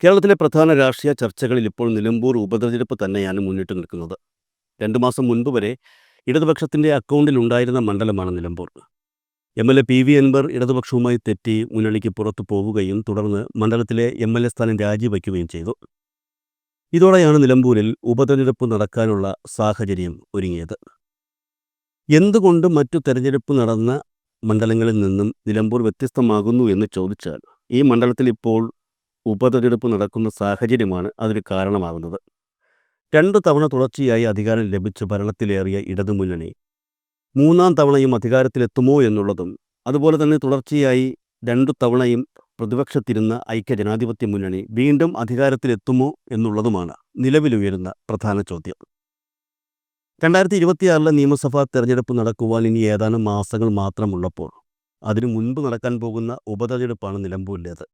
കേരളത്തിലെ പ്രധാന രാഷ്ട്രീയ ചർച്ചകളിൽ ഇപ്പോൾ നിലമ്പൂർ ഉപതെരഞ്ഞെടുപ്പ് തന്നെയാണ് മുന്നിട്ട് നിൽക്കുന്നത്. 2 മാസം മുൻപ് വരെ ഇടതുപക്ഷത്തിന്റെ അക്കൗണ്ടിലുണ്ടായിരുന്ന മണ്ഡലമാണ് നിലമ്പൂർ. എം.എൽ.എ. പി.വി. അൻവർ ഇടതുപക്ഷവുമായി തെറ്റി മുന്നണിക്ക് പുറത്തു പോവുകയും തുടർന്ന് മണ്ഡലത്തിലെ എം.എൽ.എ. സ്ഥാനം രാജിവയ്ക്കുകയും ചെയ്തു. ഇതോടെയാണ് നിലമ്പൂരിൽ ഉപതെരഞ്ഞെടുപ്പ് നടക്കാനുള്ള സാഹചര്യം ഒരുങ്ങിയത്. എന്തുകൊണ്ട് മറ്റു തെരഞ്ഞെടുപ്പ് നടന്ന മണ്ഡലങ്ങളിൽ നിന്നും നിലമ്പൂർ വ്യത്യസ്തമാകുന്നു എന്ന് ചോദിച്ചാൽ, ഈ മണ്ഡലത്തിൽ ഇപ്പോൾ ഉപതെരഞ്ഞെടുപ്പ് നടക്കുന്ന സാഹചര്യമാണ് അതിന് കാരണമാകുന്നത്. 2 തവണ തുടർച്ചയായി അധികാരം ലഭിച്ച് ഭരണത്തിലേറിയ ഇടതുമുന്നണി 3-ാം തവണയും അധികാരത്തിലെത്തുമോ എന്നുള്ളതും, അതുപോലെ തന്നെ തുടർച്ചയായി 2 തവണയും പ്രതിപക്ഷത്തിരുന്ന ഐക്യജനാധിപത്യ മുന്നണി വീണ്ടും അധികാരത്തിലെത്തുമോ എന്നുള്ളതുമാണ് നിലവിലുയരുന്ന പ്രധാന ചോദ്യം. 2026 നിയമസഭാ തെരഞ്ഞെടുപ്പ് നടക്കുവാൻ ഇനി ഏതാനും മാസങ്ങൾ മാത്രമുള്ളപ്പോൾ അതിനു മുൻപ് നടക്കാൻ പോകുന്ന ഉപതെരഞ്ഞെടുപ്പാണ് നിലമ്പൂരിലേത്.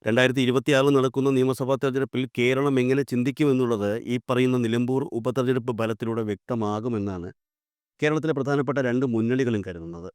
2026 നടക്കുന്ന നിയമസഭാ തെരഞ്ഞെടുപ്പിൽ കേരളം എങ്ങനെ ചിന്തിക്കുമെന്നുള്ളത് ഈ പറയുന്ന നിലമ്പൂർ ഉപതെരഞ്ഞെടുപ്പ് ഫലത്തിലൂടെ വ്യക്തമാകുമെന്നാണ് കേരളത്തിലെ പ്രധാനപ്പെട്ട 2 മുന്നണികളും കരുതുന്നത്.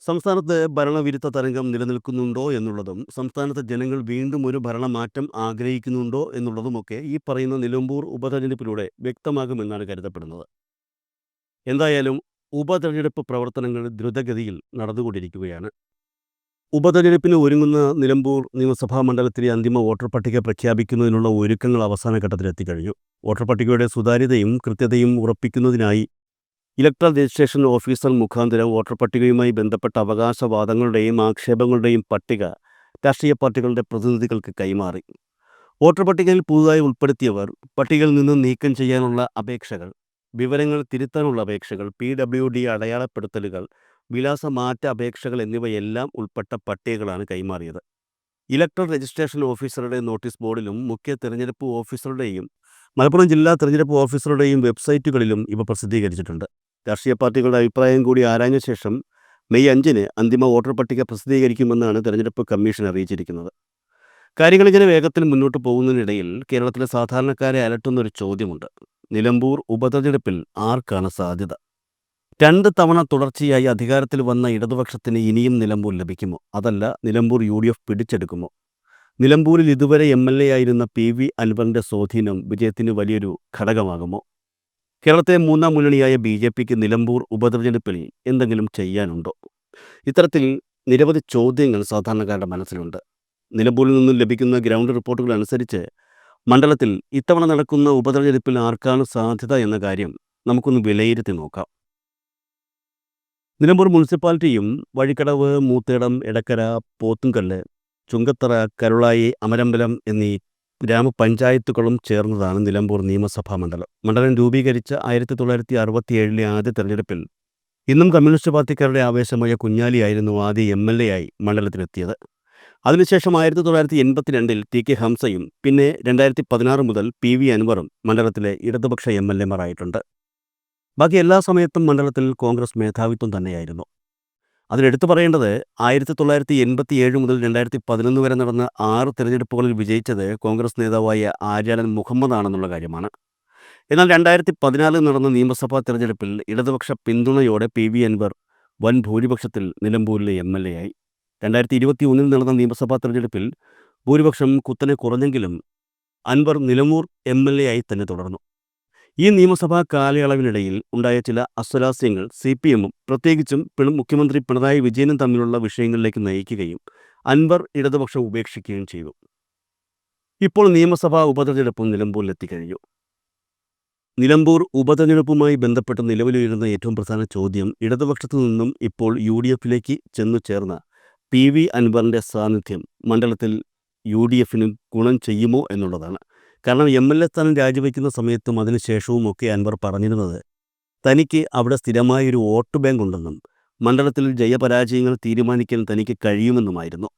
സംസ്ഥാനത്ത് ഭരണവിരുദ്ധ തരംഗം നിലനിൽക്കുന്നുണ്ടോ എന്നുള്ളതും, സംസ്ഥാനത്തെ ജനങ്ങൾ വീണ്ടും ഒരു ഭരണമാറ്റം ആഗ്രഹിക്കുന്നുണ്ടോ എന്നുള്ളതുമൊക്കെ ഈ പറയുന്ന നിലമ്പൂർ ഉപതെരഞ്ഞെടുപ്പിലൂടെ വ്യക്തമാകുമെന്നാണ് കരുതപ്പെടുന്നത്. എന്തായാലും ഉപതെരഞ്ഞെടുപ്പ് പ്രവർത്തനങ്ങൾ ദ്രുതഗതിയിൽ നടന്നുകൊണ്ടിരിക്കുകയാണ്. ഉപതെരഞ്ഞെടുപ്പിന് ഒരുങ്ങുന്ന നിലമ്പൂർ നിയമസഭാ മണ്ഡലത്തിലെ അന്തിമ വോട്ടർ പട്ടിക പ്രഖ്യാപിക്കുന്നതിനുള്ള ഒരുക്കങ്ങൾ അവസാന ഘട്ടത്തിലെത്തിക്കഴിഞ്ഞു. വോട്ടർ പട്ടികയുടെ സുതാര്യതയും കൃത്യതയും ഉറപ്പിക്കുന്നതിനായി ഇലക്ട്രൽ രജിസ്ട്രേഷൻ ഓഫീസർ മുഖാന്തരം വോട്ടർ പട്ടികയുമായി ബന്ധപ്പെട്ട അവകാശവാദങ്ങളുടെയും ആക്ഷേപങ്ങളുടെയും പട്ടിക രാഷ്ട്രീയ പാർട്ടികളുടെ പ്രതിനിധികൾക്ക് കൈമാറി. വോട്ടർ പട്ടികയിൽ പുതുതായി ഉൾപ്പെടുത്തിയവർ, പട്ടികയിൽ നിന്ന് നീക്കം ചെയ്യാനുള്ള അപേക്ഷകൾ, വിവരങ്ങൾ തിരുത്താനുള്ള അപേക്ഷകൾ, PWD അടയാളപ്പെടുത്തലുകൾ, വിലാസമാറ്റ അപേക്ഷകൾ എന്നിവയെല്ലാം ഉൾപ്പെട്ട പട്ടികകളാണ് കൈമാറിയത്. ഇലക്ട്രൽ രജിസ്ട്രേഷൻ ഓഫീസറുടെ നോട്ടീസ് ബോർഡിലും മുഖ്യ തെരഞ്ഞെടുപ്പ് ഓഫീസറുടെയും മലപ്പുറം ജില്ലാ തെരഞ്ഞെടുപ്പ് ഓഫീസറുടെയും വെബ്സൈറ്റുകളിലും ഇവ പ്രസിദ്ധീകരിച്ചിട്ടുണ്ട്. രാഷ്ട്രീയ പാർട്ടികളുടെ അഭിപ്രായം കൂടി ആരാഞ്ഞ ശേഷം മെയ് 5-ന് അന്തിമ വോട്ടർ പട്ടിക പ്രസിദ്ധീകരിക്കുമെന്നാണ് തെരഞ്ഞെടുപ്പ് കമ്മീഷൻ അറിയിച്ചിരിക്കുന്നത്. കാര്യങ്ങൾ ഇങ്ങനെ വേഗത്തിൽ മുന്നോട്ട് പോകുന്നതിനിടയിൽ കേരളത്തിലെ സാധാരണക്കാരെ അലട്ടുന്നൊരു ചോദ്യമുണ്ട്. നിലമ്പൂർ ഉപതെരഞ്ഞെടുപ്പിൽ ആർക്കാണ് സാധ്യത? 2 തവണ തുടർച്ചയായി അധികാരത്തിൽ വന്ന ഇടതുപക്ഷത്തിന് ഇനിയും നിലമ്പൂർ ലഭിക്കുമോ? അതല്ല നിലമ്പൂർ UDF പിടിച്ചെടുക്കുമോ? നിലമ്പൂരിൽ ഇതുവരെ MLA ആയിരുന്ന PV അൻവറിൻ്റെ സ്വാധീനം വിജയത്തിന് വലിയൊരു ഘടകമാകുമോ? കേരളത്തെ 3-ാം മുന്നണിയായ BJPക്ക് നിലമ്പൂർ ഉപതെരഞ്ഞെടുപ്പിൽ എന്തെങ്കിലും ചെയ്യാനുണ്ടോ? ഇത്തരത്തിൽ നിരവധി ചോദ്യങ്ങൾ സാധാരണക്കാരുടെ മനസ്സിലുണ്ട്. നിലമ്പൂരിൽ നിന്നും ലഭിക്കുന്ന ഗ്രൗണ്ട് റിപ്പോർട്ടുകൾ അനുസരിച്ച് മണ്ഡലത്തിൽ ഇത്തവണ നടക്കുന്ന ഉപതെരഞ്ഞെടുപ്പിൽ ആർക്കാണ് സാധ്യത എന്ന കാര്യം നമുക്കൊന്ന് വിലയിരുത്തി നോക്കാം. നിലമ്പൂർ മുനിസിപ്പാലിറ്റിയും വഴിക്കടവ്, മൂത്തേടം, എടക്കര, പോത്തുംകല്ല്, ചുങ്കത്തറ, കരുളായി, അമരമ്പലം എന്നീ ഗ്രാമപഞ്ചായത്തുകളും ചേർന്നതാണ് നിലമ്പൂർ നിയമസഭാ മണ്ഡലം. മണ്ഡലം രൂപീകരിച്ച 1967 ആദ്യ തെരഞ്ഞെടുപ്പിൽ ഇന്നും കമ്മ്യൂണിസ്റ്റ് പാർട്ടിക്കാരുടെ ആവേശമായ കുഞ്ഞാലിയായിരുന്നു ആദ്യ MLA ആയി മണ്ഡലത്തിലെത്തിയത്. അതിനുശേഷം 1982-ൽ TK ഹംസയും പിന്നെ 2016 മുതൽ PV അൻവറും മണ്ഡലത്തിലെ ഇടതുപക്ഷ MLA-മാരായിട്ടുണ്ട്. ബാക്കി എല്ലാ സമയത്തും മണ്ഡലത്തിൽ കോൺഗ്രസ് മേധാവിത്വം തന്നെയായിരുന്നു. അതിലെടുത്തു പറയേണ്ടത് 1987 മുതൽ 2011 വരെ നടന്ന 6 തെരഞ്ഞെടുപ്പുകളിൽ വിജയിച്ചത് കോൺഗ്രസ് നേതാവായ ആര്യാടൻ മുഹമ്മദ് ആണെന്നുള്ള കാര്യമാണ്. എന്നാൽ 2014 നടന്ന നിയമസഭാ തെരഞ്ഞെടുപ്പിൽ ഇടതുപക്ഷ പിന്തുണയോടെ PV അൻവർ വൻ ഭൂരിപക്ഷത്തിൽ നിലമ്പൂരിലെ MLA ആയി. 2021 നടന്ന നിയമസഭാ തെരഞ്ഞെടുപ്പിൽ ഭൂരിപക്ഷം കുത്തനെ കുറഞ്ഞെങ്കിലും അൻവർ നിലമ്പൂർ MLA ആയി തന്നെ തുടർന്നു. ഈ നിയമസഭാ കാലയളവിനിടയിൽ ഉണ്ടായ ചില അസ്വാരസ്യങ്ങൾ CPM-ഉം പ്രത്യേകിച്ചും മുഖ്യമന്ത്രി പിണറായി വിജയനും തമ്മിലുള്ള വിഷയങ്ങളിലേക്ക് നയിക്കുകയും അൻവർ ഇടതുപക്ഷം ഉപേക്ഷിക്കുകയും ചെയ്തു. ഇപ്പോൾ നിയമസഭാ ഉപതെരഞ്ഞെടുപ്പും നിലമ്പൂരിലെത്തിക്കഴിഞ്ഞു. നിലമ്പൂർ ഉപതെരഞ്ഞെടുപ്പുമായി ബന്ധപ്പെട്ട് നിലവിലുയരുന്ന ഏറ്റവും പ്രധാന ചോദ്യം ഇടതുപക്ഷത്തു നിന്നും ഇപ്പോൾ UDF-ലേക്ക് ചെന്നു ചേർന്ന PV അൻവറിൻ്റെ സാന്നിധ്യം മണ്ഡലത്തിൽ UDF-ന് ഗുണം ചെയ്യുമോ എന്നുള്ളതാണ്. കാരണം MLA സ്ഥാനം രാജിവെക്കുന്ന സമയത്തും അതിനുശേഷവും ഒക്കെ അൻവർ പറഞ്ഞിരുന്നത് തനിക്ക് അവിടെ സ്ഥിരമായൊരു വോട്ട് ബാങ്ക് ഉണ്ടെന്നും മണ്ഡലത്തിൽ ജയപരാജയങ്ങൾ തീരുമാനിക്കാൻ തനിക്ക് കഴിയുമെന്നുമായിരുന്നു.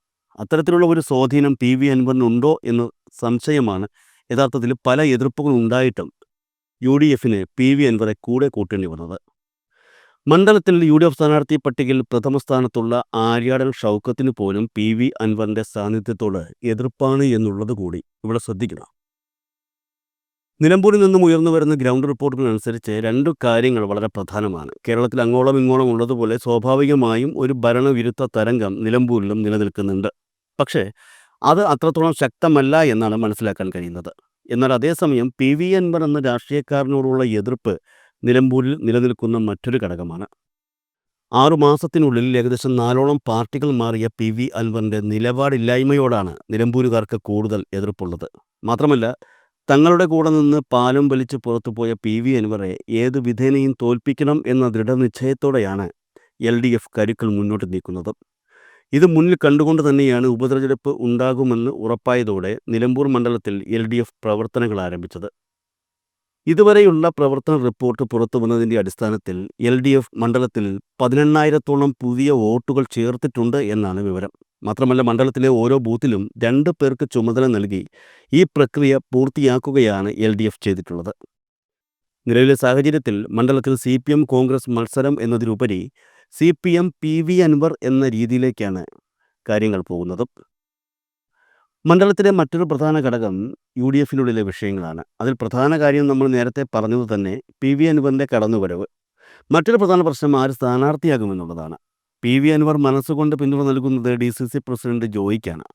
അത്തരത്തിലുള്ള ഒരു സ്വാധീനം PV അൻവറിനുണ്ടോ എന്ന് സംശയമാണ്. യഥാർത്ഥത്തിൽ പല എതിർപ്പുകൾ ഉണ്ടായിട്ടും UDF-ന് PV അൻവറെ കൂടെ കൂട്ടേണ്ടി വന്നത്. മണ്ഡലത്തിൽ UDF സ്ഥാനാർത്ഥി പട്ടികയിൽ പ്രഥമ സ്ഥാനത്തുള്ള ആര്യാടൻ ഷൗക്കത്തിന് പോലും PV അൻവറിൻ്റെ സാന്നിധ്യത്തോട് എതിർപ്പാണ് എന്നുള്ളത് കൂടി ഇവിടെ ശ്രദ്ധിക്കണം. നിലമ്പൂരിൽ നിന്നും ഉയർന്നു വരുന്ന ഗ്രൗണ്ട് റിപ്പോർട്ടുകൾ അനുസരിച്ച് 2 കാര്യങ്ങൾ വളരെ പ്രധാനമാണ്. കേരളത്തിൽ അങ്ങോളം ഇങ്ങോളം ഉള്ളതുപോലെ സ്വാഭാവികമായും ഒരു ഭരണവിരുദ്ധ തരംഗം നിലമ്പൂരിലും നിലനിൽക്കുന്നുണ്ട്. പക്ഷേ അത് അത്രത്തോളം ശക്തമല്ല എന്നാണ് മനസ്സിലാക്കാൻ കഴിയുന്നത്. എന്നാൽ അതേസമയം പി വി അൻവർ എന്ന രാഷ്ട്രീയക്കാരനോടുള്ള എതിർപ്പ് നിലമ്പൂരിൽ നിലനിൽക്കുന്ന മറ്റൊരു ഘടകമാണ്. 6 മാസത്തിനുള്ളിൽ ഏകദേശം 4ഓളം പാർട്ടികൾ മാറിയ പി വി അൻവറിൻ്റെ നിലപാടില്ലായ്മയോടാണ് നിലമ്പൂരുകാർക്ക് കൂടുതൽ എതിർപ്പുള്ളത്. മാത്രമല്ല, തങ്ങളുടെ കൂടെ നിന്ന് പാലം വലിച്ച് പുറത്തുപോയ പി വി അൻവറെ ഏത് വിധേനയും തോൽപ്പിക്കണം എന്ന ദൃഢനിശ്ചയത്തോടെയാണ് എൽ ഡി എഫ് കരുക്കൾ മുന്നോട്ട് നീക്കുന്നത്. ഇത് മുന്നിൽ കണ്ടുകൊണ്ട് തന്നെയാണ് ഉപതെരഞ്ഞെടുപ്പ് ഉണ്ടാകുമെന്ന് ഉറപ്പായതോടെ നിലമ്പൂർ മണ്ഡലത്തിൽ എൽ ഡി എഫ് പ്രവർത്തനങ്ങൾ ആരംഭിച്ചത്. ഇതുവരെയുള്ള പ്രവർത്തന റിപ്പോർട്ട് പുറത്തു വന്നതിൻ്റെ അടിസ്ഥാനത്തിൽ എൽ ഡി എഫ് മണ്ഡലത്തിൽ 18,000-ഓളം പുതിയ വോട്ടുകൾ ചേർത്തിട്ടുണ്ട് എന്നാണ് വിവരം. മാത്രമല്ല, മണ്ഡലത്തിലെ ഓരോ ബൂത്തിലും 2 പേർക്ക് ചുമതല നൽകി ഈ പ്രക്രിയ പൂർത്തിയാക്കുകയാണ് എൽ ഡി എഫ് ചെയ്തിട്ടുള്ളത്. നിലവിലെ സാഹചര്യത്തിൽ മണ്ഡലത്തിൽ സി പി എം കോൺഗ്രസ് മത്സരം എന്നതിലുപരി C P M P V Anvar എന്ന രീതിയിലേക്കാണ് കാര്യങ്ങൾ പോകുന്നത്. മണ്ഡലത്തിലെ മറ്റൊരു പ്രധാന ഘടകം യു ഡി എഫിനുള്ളിലെ വിഷയങ്ങളാണ്. അതിൽ പ്രധാന കാര്യം നമ്മൾ നേരത്തെ പറഞ്ഞത് തന്നെ പി വി അൻവറിൻ്റെ കടന്നുവരവ്. മറ്റൊരു പ്രധാന പ്രശ്നം ആര് സ്ഥാനാർത്ഥിയാകുമെന്നുള്ളതാണ്. പി വി അൻവർ മനസ്സുകൊണ്ട് പിന്തുണ നൽകുന്നത് ഡി സി സി പ്രസിഡന്റ് ജോയിക്കാണ്.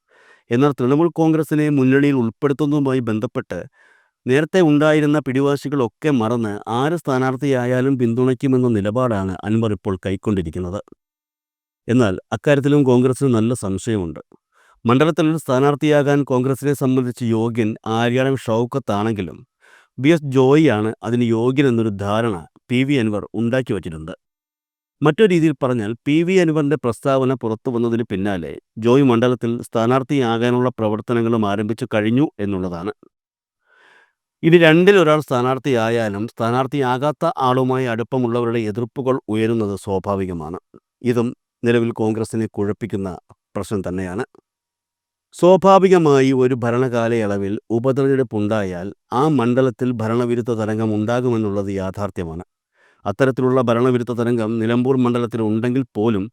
എന്നാൽ തൃണമൂൽ കോൺഗ്രസിനെ മുന്നണിയിൽ ഉൾപ്പെടുത്തുന്നതുമായി ബന്ധപ്പെട്ട് നേരത്തെ ഉണ്ടായിരുന്ന പിടിവാശികളൊക്കെ മറന്ന് ആര് സ്ഥാനാർത്ഥിയായാലും പിന്തുണയ്ക്കുമെന്ന നിലപാടാണ് അൻവർ ഇപ്പോൾ കൈക്കൊണ്ടിരിക്കുന്നത്. എന്നാൽ അക്കാര്യത്തിലും കോൺഗ്രസിന് നല്ല സംശയമുണ്ട്. മണ്ഡലത്തിൽ സ്ഥാനാർത്ഥിയാകാൻ കോൺഗ്രസിനെ സംബന്ധിച്ച് യോഗ്യൻ ആര്യാടൻ ഷൗക്കത്താണെങ്കിലും ബി എസ് ജോയിയാണ് അതിന് യോഗ്യനെന്നൊരു ധാരണ പി വി അൻവർ ഉണ്ടാക്കി വച്ചിട്ടുണ്ട്. മറ്റൊരു രീതിയിൽ പറഞ്ഞാൽ പി വി അൻവറിൻ്റെ പ്രസ്താവന പുറത്തു വന്നതിന് പിന്നാലെ ജോയ് മണ്ഡലത്തിൽ സ്ഥാനാർത്ഥിയാകാനുള്ള പ്രവർത്തനങ്ങളും ആരംഭിച്ചു കഴിഞ്ഞു എന്നുള്ളതാണ്. ഇനി രണ്ടിലൊരാൾ സ്ഥാനാർത്ഥിയായാലും സ്ഥാനാർത്ഥിയാകാത്ത ആളുമായി അടുപ്പമുള്ളവരുടെ എതിർപ്പുകൾ ഉയരുന്നത് സ്വാഭാവികമാണ്. ഇതും നിലവിൽ കോൺഗ്രസിനെ കുഴപ്പിക്കുന്ന പ്രശ്നം തന്നെയാണ്. സ്വാഭാവികമായി ഒരു ഭരണകാലയളവിൽ ഉപതെരഞ്ഞെടുപ്പുണ്ടായാൽ ആ മണ്ഡലത്തിൽ ഭരണവിരുദ്ധ തരംഗം ഉണ്ടാകുമെന്നുള്ളത് യാഥാർത്ഥ്യമാണ്. അത്തരത്തിലുള്ള ഭരണവിരുദ്ധ തരംഗം നിലമ്പൂർ മണ്ഡലത്തിൽ ഉണ്ടെങ്കിൽ പോലും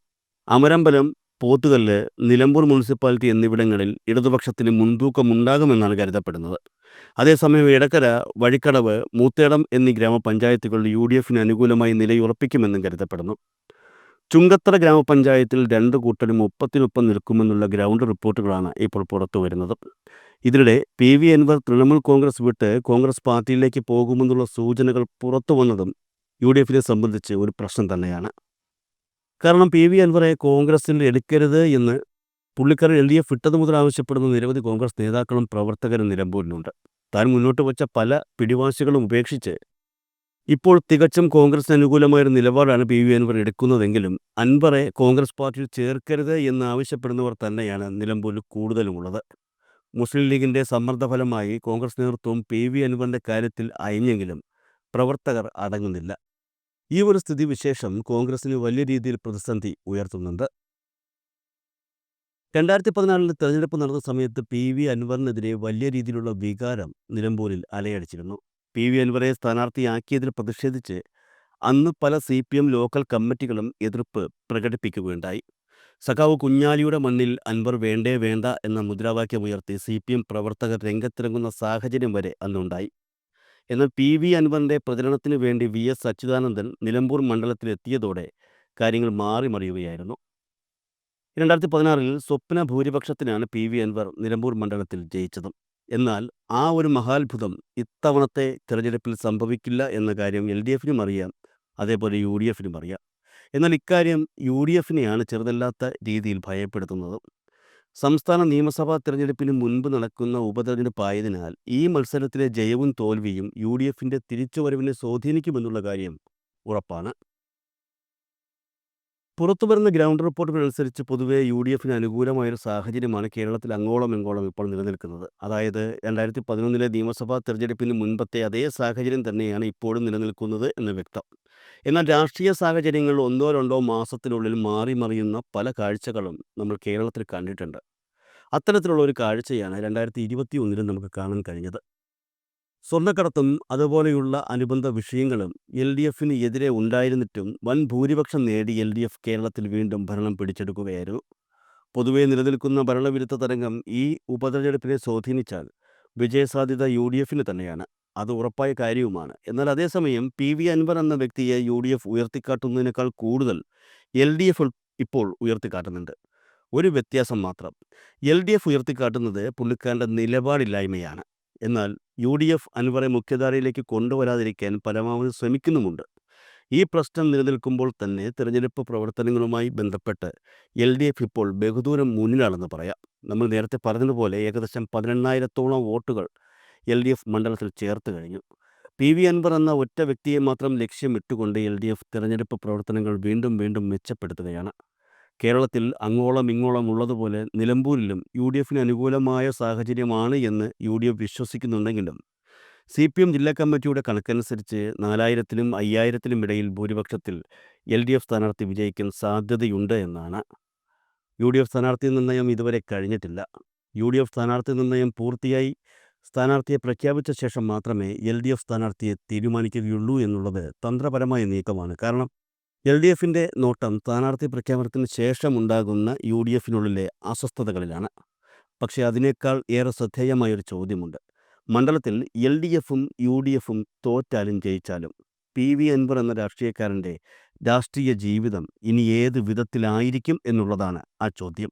അമരമ്പലം, പോത്തുകല്ല്, നിലമ്പൂർ മുനിസിപ്പാലിറ്റി എന്നിവിടങ്ങളിൽ ഇടതുപക്ഷത്തിന് മുൻതൂക്കമുണ്ടാകുമെന്നാണ് കരുതപ്പെടുന്നത്. അതേസമയം എടക്കര, വഴിക്കടവ്, മൂത്തേടം എന്നീ ഗ്രാമപഞ്ചായത്തുകൾ യു ഡി എഫിന് അനുകൂലമായി നിലയുറപ്പിക്കുമെന്നും കരുതപ്പെടുന്നു. ചുങ്കത്തറ ഗ്രാമപഞ്ചായത്തിൽ 2 കൂട്ടരും ഒപ്പത്തിനൊപ്പം നിൽക്കുമെന്നുള്ള ഗ്രൗണ്ട് റിപ്പോർട്ടുകളാണ് ഇപ്പോൾ പുറത്തു വരുന്നത്. ഇതിനിടെ പി വി അൻവർ തൃണമൂൽ കോൺഗ്രസ് വിട്ട് കോൺഗ്രസ് പാർട്ടിയിലേക്ക് പോകുമെന്നുള്ള സൂചനകൾ പുറത്തു വന്നതും യു ഡി എഫിനെ സംബന്ധിച്ച് ഒരു പ്രശ്നം തന്നെയാണ്. കാരണം പി വി അൻവറെ കോൺഗ്രസിൽ എടുക്കരുത് എന്ന് പുള്ളിക്കാരൻ എൽ ഡി എഫ് വിട്ടതു മുതൽ ആവശ്യപ്പെടുന്ന നിരവധി കോൺഗ്രസ് നേതാക്കളും പ്രവർത്തകരും നിലമ്പൂരിലുണ്ട്. താൻ മുന്നോട്ട് വച്ച പല പിടിവാശികളും ഉപേക്ഷിച്ച് ഇപ്പോൾ തികച്ചും കോൺഗ്രസിന് അനുകൂലമായൊരു നിലപാടാണ് പി വി അൻവർ എടുക്കുന്നതെങ്കിലും അൻവറെ കോൺഗ്രസ് പാർട്ടിയിൽ ചേർക്കരുത് എന്ന് ആവശ്യപ്പെടുന്നവർ തന്നെയാണ് നിലമ്പൂരിൽ കൂടുതലുമുള്ളത്. മുസ്ലിം ലീഗിൻ്റെ സമ്മർദ്ദഫലമായി കോൺഗ്രസ് നേതൃത്വം പി വി അൻവറിൻ്റെ കാര്യത്തിൽ അയഞ്ഞെങ്കിലും പ്രവർത്തകർ അടങ്ങുന്നില്ല. ഈ ഒരു സ്ഥിതിവിശേഷം കോൺഗ്രസിന് വലിയ രീതിയിൽ പ്രതിസന്ധി ഉയർത്തുന്നുണ്ട്. 2014 തെരഞ്ഞെടുപ്പ് നടന്ന സമയത്ത് പി വി അൻവറിനെതിരെ വലിയ രീതിയിലുള്ള വികാരം നിലമ്പൂരിൽ അലയടിച്ചിരുന്നു. പി വി അൻവറെ സ്ഥാനാർത്ഥിയാക്കിയതിൽ പ്രതിഷേധിച്ച് അന്ന് പല സി പി എം ലോക്കൽ കമ്മിറ്റികളും എതിർപ്പ് പ്രകടിപ്പിക്കുകയുണ്ടായി. സഖാവ് കുഞ്ഞാലിയുടെ മണ്ണിൽ അൻവർ വേണ്ടേ വേണ്ട എന്ന മുദ്രാവാക്യമുയർത്തി സി പി എം പ്രവർത്തകർ രംഗത്തിറങ്ങുന്ന സാഹചര്യം വരെ അന്നുണ്ടായി. എന്നാൽ പി വി അൻവറിൻ്റെ പ്രചരണത്തിന് വേണ്ടി വി എസ് അച്യുതാനന്ദൻ നിലമ്പൂർ മണ്ഡലത്തിലെത്തിയതോടെ കാര്യങ്ങൾ മാറിമറിയുകയായിരുന്നു. 2016 സ്വപ്ന ഭൂരിപക്ഷത്തിനാണ് പി വി അൻവർ നിലമ്പൂർ മണ്ഡലത്തിൽ ജയിച്ചതും. എന്നാൽ ആ ഒരു മഹാത്ഭുതം ഇത്തവണത്തെ തെരഞ്ഞെടുപ്പിൽ സംഭവിക്കില്ല എന്ന കാര്യം എൽ ഡി എഫിനും അറിയാം, അതേപോലെ യു ഡി എഫിനും അറിയാം. എന്നാൽ ഇക്കാര്യം യു ഡി എഫിനെയാണ് ചെറുതല്ലാത്ത രീതിയിൽ ഭയപ്പെടുത്തുന്നത്. സംസ്ഥാന നിയമസഭാ തെരഞ്ഞെടുപ്പിന് മുൻപ് നടക്കുന്ന ഉപതെരഞ്ഞെടുപ്പായതിനാൽ ഈ മത്സരത്തിലെ ജയവും തോൽവിയും യു ഡി എഫിൻ്റെ തിരിച്ചുവരവിനെ സ്വാധീനിക്കുമെന്നുള്ള കാര്യം ഉറപ്പാണ്. പുറത്തുവരുന്ന ഗ്രൗണ്ട് റിപ്പോർട്ടുകൾ അനുസരിച്ച് പൊതുവെ യു ഡി എഫിന് അനുകൂലമായൊരു സാഹചര്യമാണ് കേരളത്തിൽ അങ്ങോളം ഇങ്ങോളം ഇപ്പോൾ നിലനിൽക്കുന്നത്. അതായത് 2011 നിയമസഭാ തെരഞ്ഞെടുപ്പിന് മുൻപത്തെ അതേ സാഹചര്യം തന്നെയാണ് ഇപ്പോഴും നിലനിൽക്കുന്നത് എന്ന് വ്യക്തം. എന്നാൽ രാഷ്ട്രീയ സാഹചര്യങ്ങൾ 1-2 മാസത്തിനുള്ളിൽ മാറിമറിയുന്ന പല കാഴ്ചകളും നമ്മൾ കേരളത്തിൽ കണ്ടിട്ടുണ്ട്. അത്തരത്തിലുള്ള ഒരു കാഴ്ചയാണ് 2021 നമുക്ക് കാണാൻ കഴിഞ്ഞത്. സ്വർണ്ണക്കടത്തും അതുപോലെയുള്ള അനുബന്ധ വിഷയങ്ങളും എൽ ഡി എഫിന് എതിരെ ഉണ്ടായിരുന്നിട്ടും വൻ ഭൂരിപക്ഷം നേടി എൽ ഡി എഫ് കേരളത്തിൽ വീണ്ടും ഭരണം പിടിച്ചെടുക്കുകയായിരുന്നു. പൊതുവെ നിലനിൽക്കുന്ന ഭരണവിരുദ്ധ തരംഗം ഈ ഉപതെരഞ്ഞെടുപ്പിനെ സ്വാധീനിച്ചാൽ വിജയസാധ്യത യു ഡി എഫിന് തന്നെയാണ്. അത് ഉറപ്പായ കാര്യവുമാണ്. എന്നാൽ അതേസമയം പി വി അൻവർ എന്ന വ്യക്തിയെ യു ഡി എഫ് ഉയർത്തിക്കാട്ടുന്നതിനേക്കാൾ കൂടുതൽ എൽ ഡി എഫ് ഇപ്പോൾ ഉയർത്തിക്കാട്ടുന്നുണ്ട്. ഒരു വ്യത്യാസം മാത്രം. LDF ഉയർത്തിക്കാട്ടുന്നത് പുള്ളിക്കാരൻ്റെ നിലപാടില്ലായ്മയാണ്. എന്നാൽ UDF അൻവറെ മുഖ്യധാരയിലേക്ക് കൊണ്ടുവരാതിരിക്കാൻ പരമാവധി ശ്രമിക്കുന്നുമുണ്ട്. ഈ പ്രശ്നം നിലനിൽക്കുമ്പോൾ തന്നെ തെരഞ്ഞെടുപ്പ് പ്രവർത്തനങ്ങളുമായി ബന്ധപ്പെട്ട് LDF ഇപ്പോൾ ബഹുദൂരം മുന്നിലാണെന്ന് പറയാം. നമ്മൾ നേരത്തെ പറഞ്ഞതുപോലെ ഏകദേശം 18,000-ഓളം വോട്ടുകൾ LDF മണ്ഡലത്തിൽ ചേർത്ത് കഴിഞ്ഞു. PV അൻവർ എന്ന ഒറ്റ വ്യക്തിയെ മാത്രം ലക്ഷ്യമിട്ടുകൊണ്ട് LDF തെരഞ്ഞെടുപ്പ് പ്രവർത്തനങ്ങൾ വീണ്ടും വീണ്ടും മെച്ചപ്പെടുത്തുകയാണ്. കേരളത്തിൽ അങ്ങോളം ഇങ്ങോളം ഉള്ളതുപോലെ നിലമ്പൂരിലും UDFന് അനുകൂലമായ സാഹചര്യമാണ് എന്ന് UDF വിശ്വസിക്കുന്നുണ്ടെങ്കിലും CPM ജില്ലാ കമ്മിറ്റിയുടെ കണക്കനുസരിച്ച് 4,000-നും 5,000-നും ഇടയിൽ ഭൂരിപക്ഷത്തിൽ LDF സ്ഥാനാർത്ഥി വിജയിക്കാൻ സാധ്യതയുണ്ട് എന്നാണ്. UDF സ്ഥാനാർത്ഥി നിർണയം ഇതുവരെ കഴിഞ്ഞിട്ടില്ല. UDF സ്ഥാനാർത്ഥി നിർണയം പൂർത്തിയായി സ്ഥാനാർത്ഥിയെ പ്രഖ്യാപിച്ച ശേഷം മാത്രമേ LDF സ്ഥാനാർത്ഥിയെ തീരുമാനിക്കുകയുള്ളൂ എന്നുള്ളത് തന്ത്രപരമായ നീക്കമാണ്. കാരണം LDFൻ്റെ നോട്ടം സ്ഥാനാർത്ഥി പ്രഖ്യാപനത്തിന് ശേഷമുണ്ടാകുന്ന UDFനുള്ളിലെ അസ്വസ്ഥതകളിലാണ്. പക്ഷേ അതിനേക്കാൾ ഏറെ ശ്രദ്ധേയമായൊരു ചോദ്യമുണ്ട്. മണ്ഡലത്തിൽ LDFും UDFും തോറ്റാലും ജയിച്ചാലും PV അൻവർ എന്ന രാഷ്ട്രീയക്കാരൻ്റെ രാഷ്ട്രീയ ജീവിതം ഇനി ഏത് വിധത്തിലായിരിക്കും എന്നുള്ളതാണ് ആ ചോദ്യം.